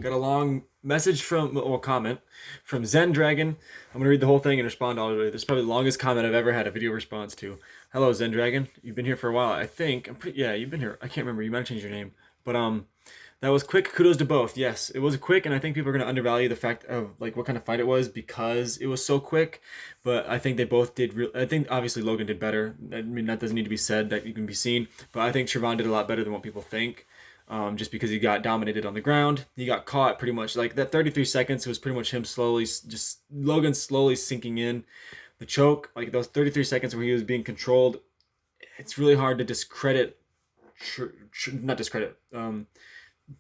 Got a long message comment from Zen Dragon. I'm gonna read the whole thing and respond all of it. This is probably the longest comment I've ever had a video response to. Hello, Zen Dragon. You've been here for a while, I think. Yeah, you've been here. I can't remember. You might have changed your name, but that was quick. Kudos to both. Yes, it was quick, and I think people are gonna undervalue the fact of like what kind of fight it was because it was so quick. But I think they both did. I think obviously Logan did better. I mean, that doesn't need to be said. That you can be seen. But I think Trevon did a lot better than what people think. Just because he got dominated on the ground. He got caught pretty much. Like that 33 seconds was pretty much him Logan slowly sinking in the choke. Like those 33 seconds where he was being controlled, it's really hard to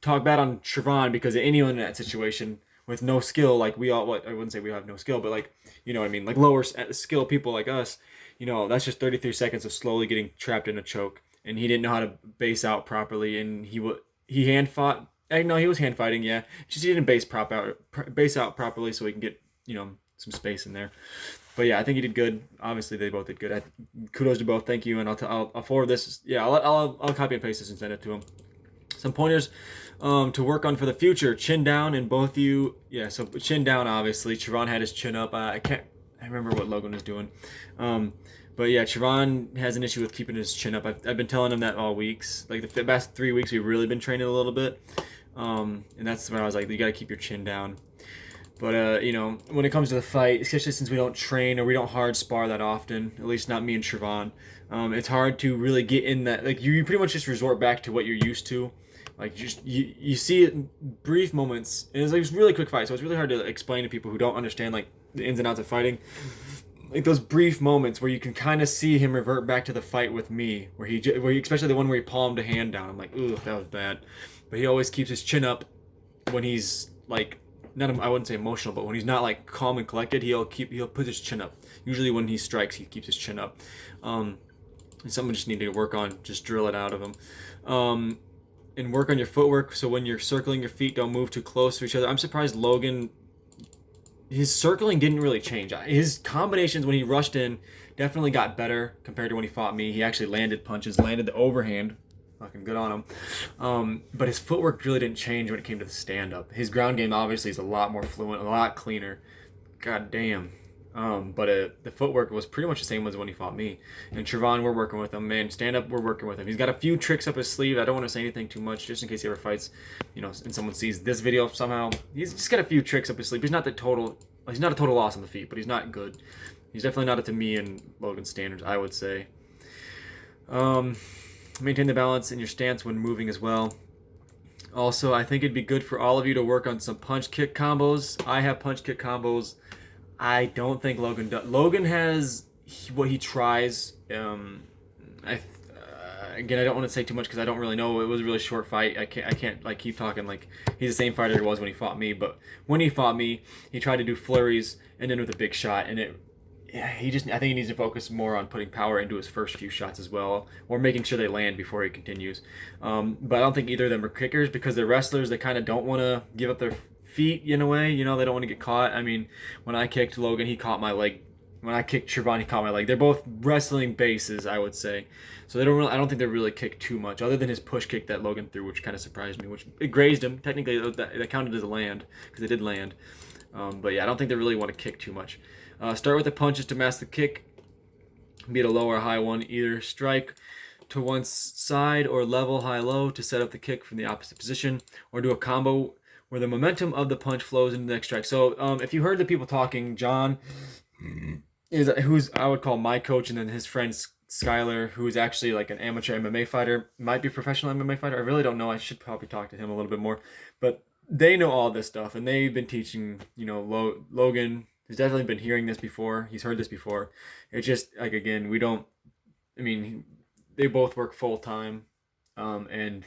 talk bad on Trevon because anyone in that situation with no skill, like I wouldn't say we have no skill, but like, you know what I mean? Like lower skill people like us, that's just 33 seconds of slowly getting trapped in a choke. And he didn't know how to base out properly, and he hand fought. No, he was hand fighting, yeah. Just he didn't base out properly, so he can get some space in there. But yeah, I think he did good. Obviously, they both did good. Kudos to both. Thank you, and I'll forward this. Yeah, I'll copy and paste this and send it to him. Some pointers to work on for the future. Chin down, and both of you. Yeah, so chin down. Obviously, Trevon had his chin up. I remember what Logan was doing. But yeah, Trevon has an issue with keeping his chin up. I've been telling him that all weeks. Like the past 3 weeks, we've really been training a little bit. And that's when I was like, you got to keep your chin down. But, when it comes to the fight, especially since we don't train or we don't hard spar that often, at least not me and Trevon, it's hard to really get in that. Like you pretty much just resort back to what you're used to. Like you see it in brief moments. And it's like it's really quick fight, so it's really hard to explain to people who don't understand like the ins and outs of fighting. Like those brief moments where you can kind of see him revert back to the fight with me, where he especially the one where he palmed a hand down. I'm like, ooh, that was bad. But he always keeps his chin up when he's like, I wouldn't say emotional, but when he's not like calm and collected, he'll put his chin up. Usually when he strikes, he keeps his chin up. It's something we just need to work on. Just drill it out of him. And work on your footwork. So when you're circling your feet, don't move too close to each other. I'm surprised Logan. His circling didn't really change. His combinations when he rushed in definitely got better compared to when he fought me. He actually landed punches, landed the overhand. Fucking good on him. But his footwork really didn't change when it came to the stand-up. His ground game obviously is a lot more fluent, a lot cleaner. God damn. But the footwork was pretty much the same as when he fought me. And Trevon, we're working with him, man. Stand up, we're working with him. He's got a few tricks up his sleeve. I don't want to say anything too much, just in case he ever fights, and someone sees this video somehow. He's just got a few tricks up his sleeve. He's not a total loss on the feet, but he's not good. He's definitely not up to me and Logan's standards, I would say. Maintain the balance in your stance when moving as well. Also, I think it'd be good for all of you to work on some punch kick combos. I have punch kick combos. I don't think Logan does. Logan has what he tries. Again, I don't want to say too much because I don't really know. It was a really short fight. I can't like keep talking like he's the same fighter he was when he fought me. But when he fought me, he tried to do flurries and then with a big shot, and I think he needs to focus more on putting power into his first few shots as well, or making sure they land before he continues. But I don't think either of them are kickers because they're wrestlers. They kind of don't want to give up their feet in a way, they don't want to get caught. I mean, when I kicked Logan, he caught my leg. When I kicked Trevon, he caught my leg. They're both wrestling bases, I would say. So I don't think they really kick too much, other than his push kick that Logan threw, which kind of surprised me, which it grazed him. Technically, that counted as a land, because they did land. But yeah, I don't think they really want to kick too much. Start with the punches to mask the kick. Be it a low or high one. Either strike to one side or level high-low to set up the kick from the opposite position, or do a combo where the momentum of the punch flows into the next strike. So if you heard the people talking, John who's I would call my coach, and then his friend Skyler, who is actually like an amateur MMA fighter, might be a professional MMA fighter. I really don't know. I should probably talk to him a little bit more. But they know all this stuff, and they've been teaching, Logan has definitely been hearing this before. He's heard this before. It's just, like, again, they both work full-time, and,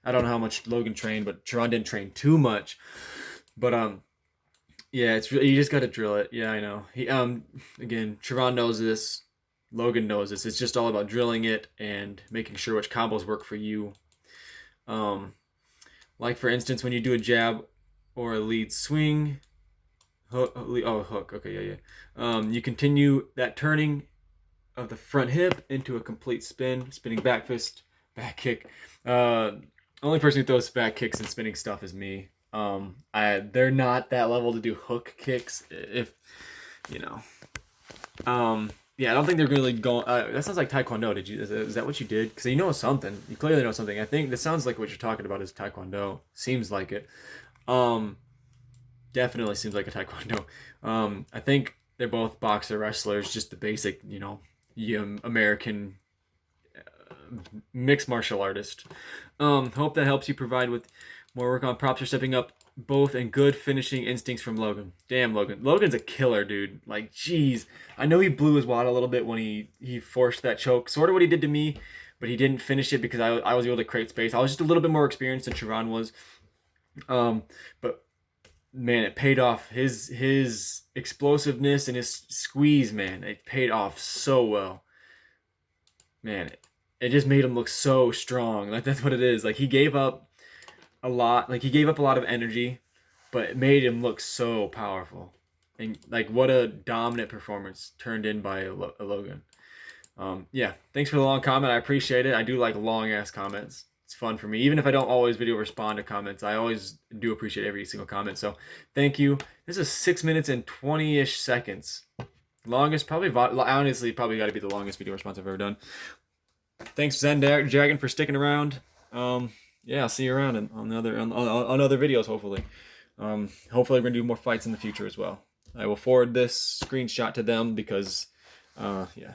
I don't know how much Logan trained, but Trevon didn't train too much. But yeah, it's really, you just got to drill it. Yeah, I know. Again, Trevon knows this. Logan knows this. It's just all about drilling it and making sure which combos work for you. Like for instance, when you do a jab or a lead swing, hook. Okay, yeah. You continue that turning of the front hip into a complete spinning back fist, back kick. Only person who throws back kicks and spinning stuff is me. They're not that level to do hook kicks. If you know, yeah, I don't think they're really going. That sounds like Taekwondo. Is that what you did? Because you know something. You clearly know something. I think this sounds like what you're talking about is Taekwondo. Seems like it. Definitely seems like a Taekwondo. I think they're both boxer wrestlers. Just the basic, American mixed martial artist. Hope that helps you provide with more work on props. Are stepping up both and good finishing instincts from Logan. Damn, Logan. Logan's a killer, dude. Like, jeez. I know he blew his wad a little bit when he forced that choke. Sort of what he did to me, but he didn't finish it because I was able to create space. I was just a little bit more experienced than Trevon was. But man, it paid off. His explosiveness and his squeeze, man, it paid off so well. Man, it just made him look so strong. Like, that's what it is. Like, he gave up a lot. Like, he gave up a lot of energy, but it made him look so powerful. And like, what a dominant performance turned in by a Logan. Yeah, thanks for the long comment. I appreciate it. I do like long ass comments. It's fun for me. Even if I don't always video respond to comments, I always do appreciate every single comment. So thank you. This is 6 minutes and 20-ish seconds. Longest, honestly, probably got to be the longest video response I've ever done. Thanks, Zen Dragon, for sticking around. Yeah, I'll see you around on other videos, hopefully. Hopefully we're gonna do more fights in the future as well. I will forward this screenshot to them because, yeah.